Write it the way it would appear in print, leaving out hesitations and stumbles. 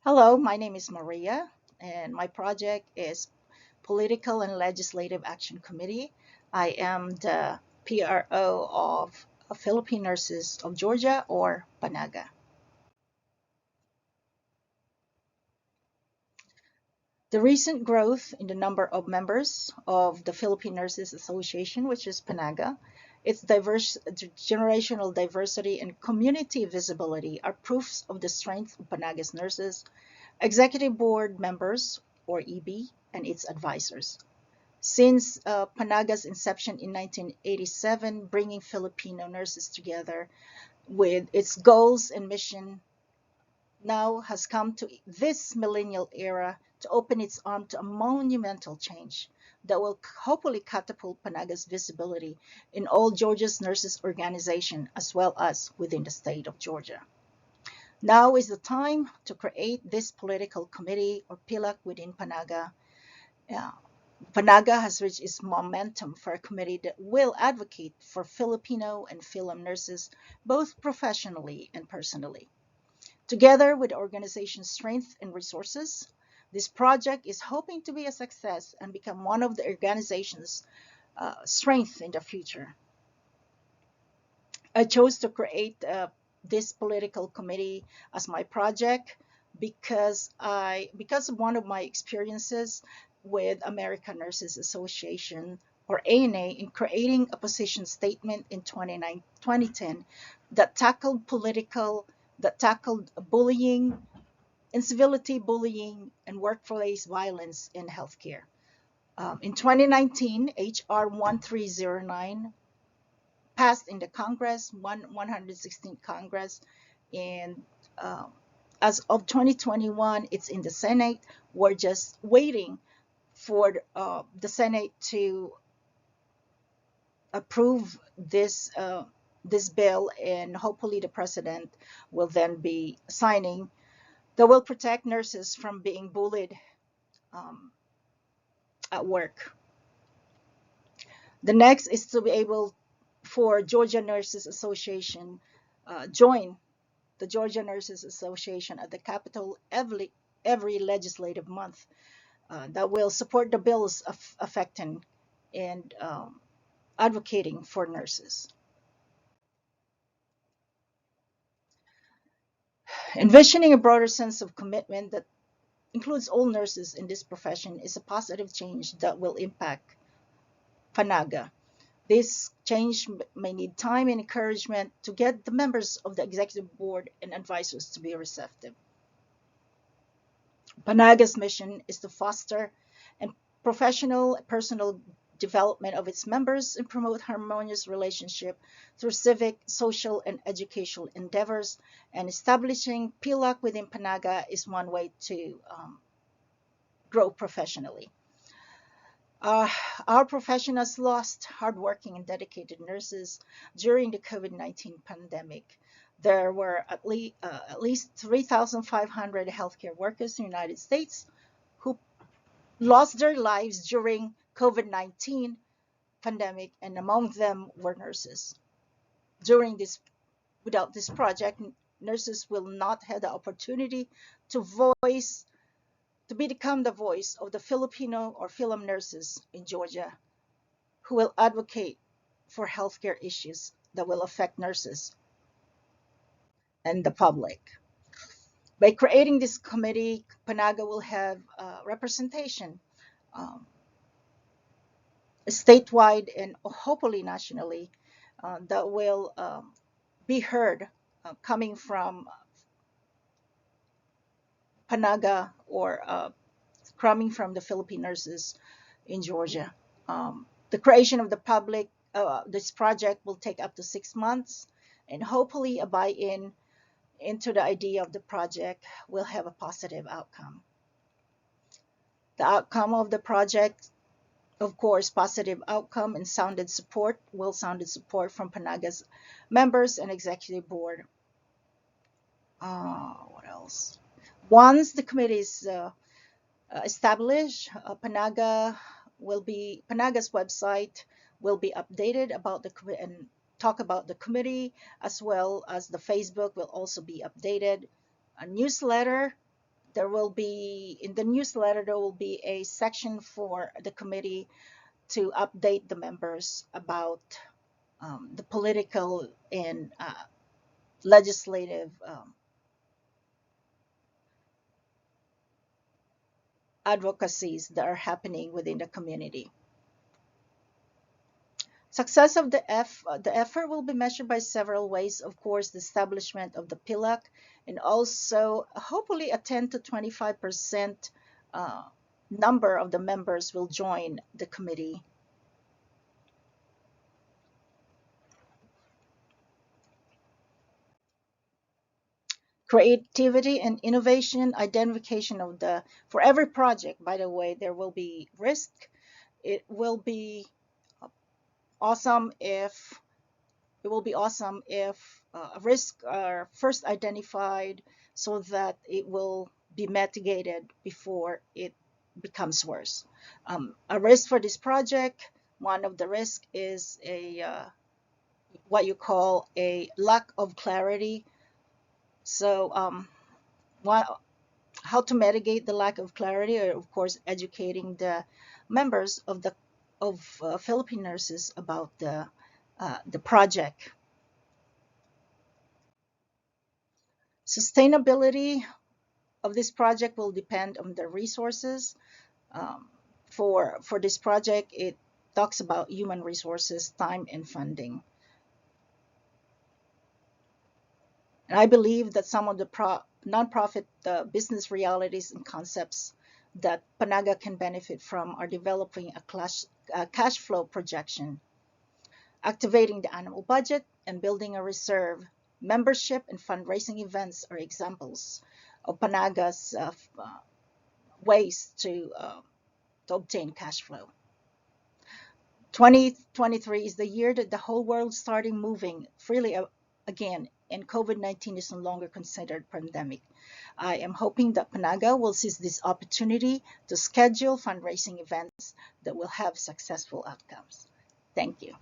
Hello, my name is Maria, and my project is Political and Legislative Action Committee. I am the PRO of Philippine Nurses of Georgia, or PANAGA. The recent growth in the number of members of the Philippine Nurses Association, which is PANAGA, its generational diversity and community visibility are proofs of the strength of PANAGA's nurses, executive board members, or EB, and its advisors. Since Panaga's inception in 1987, bringing Filipino nurses together with its goals and mission, now has come to this millennial era to open its arm to a monumental change that will hopefully catapult Panaga's visibility in all Georgia's nurses organization as well as within the state of Georgia. Now is the time to create this political committee or PILAC within Panaga. Yeah. Panaga has reached its momentum for a committee that will advocate for Filipino and Philem nurses, both professionally and personally. Together with the organization's strength and resources, this project is hoping to be a success and become one of the organization's strength in the future. I chose to create this political committee as my project because of one of my experiences with American Nurses Association, or ANA, in creating a position statement in 2010 that tackled bullying, incivility, bullying, and workplace violence in healthcare. In 2019, HR 1309 passed in the Congress, 116th Congress, and um, as of 2021, it's in the Senate. We're just waiting for the Senate to approve this bill, and hopefully the president will then be signing that will protect nurses from being bullied um, at work. The next is to be able for Georgia Nurses Association join the Georgia Nurses Association at the Capitol every legislative month that will support the bills affecting and advocating for nurses. Envisioning a broader sense of commitment that includes all nurses in this profession is a positive change that will impact Panaga. This change may need time and encouragement to get the members of the executive board and advisors to be receptive. Panaga's mission is to foster and professional and personal development of its members and promote harmonious relationship through civic, social, and educational endeavors. And establishing PILAC within Panaga is one way to grow professionally. Uh, our profession has lost hardworking and dedicated nurses during the COVID-19 pandemic. There were at least 3,500 healthcare workers in the United States who lost their lives during COVID-19 pandemic, and among them were nurses. During this, without this project, nurses will not have the opportunity to voice, to become the voice of the Filipino or Philem nurses in Georgia who will advocate for healthcare issues that will affect nurses and the public. By creating this committee, Panaga will have representation um, statewide and hopefully nationally that will be heard coming from Panaga or coming from the Philippine nurses in Georgia. The creation of the public, this project will take up to 6 months, and hopefully a buy-in into the idea of the project will have a positive outcome. The outcome of the project, of course, positive outcome and sounded support from Panaga's members and executive board. What else? Once the committee is established, Panaga's website will be updated about the committee and talk about the committee, as well as the Facebook will also be updated. A newsletter There will be, in the newsletter, there will be a section for the committee to update the members about the political and legislative advocacies that are happening within the community. Success of the effort will be measured by several ways. Of course, the establishment of the PILAC, and also hopefully a 10 to 25% number of the members will join the committee. Creativity and innovation, identification of for every project, by the way, there will be risk. It will be awesome if risks are first identified so that it will be mitigated before it becomes worse. A risk for this project, one of the risks is what you call a lack of clarity. So how to mitigate the lack of clarity, or of course educating the members of Philippine nurses about the project. Sustainability of this project will depend on the resources. Um, for this project, it talks about human resources, time, and funding. And I believe that some of the nonprofit business realities and concepts that Panaga can benefit from are developing a cash flow projection, activating the annual budget, and building a reserve. Membership and fundraising events are examples of Panaga's ways to obtain cash flow. 2023 is the year that the whole world starting moving freely again, and COVID-19 is no longer considered pandemic. I am hoping that Panaga will seize this opportunity to schedule fundraising events that will have successful outcomes. Thank you.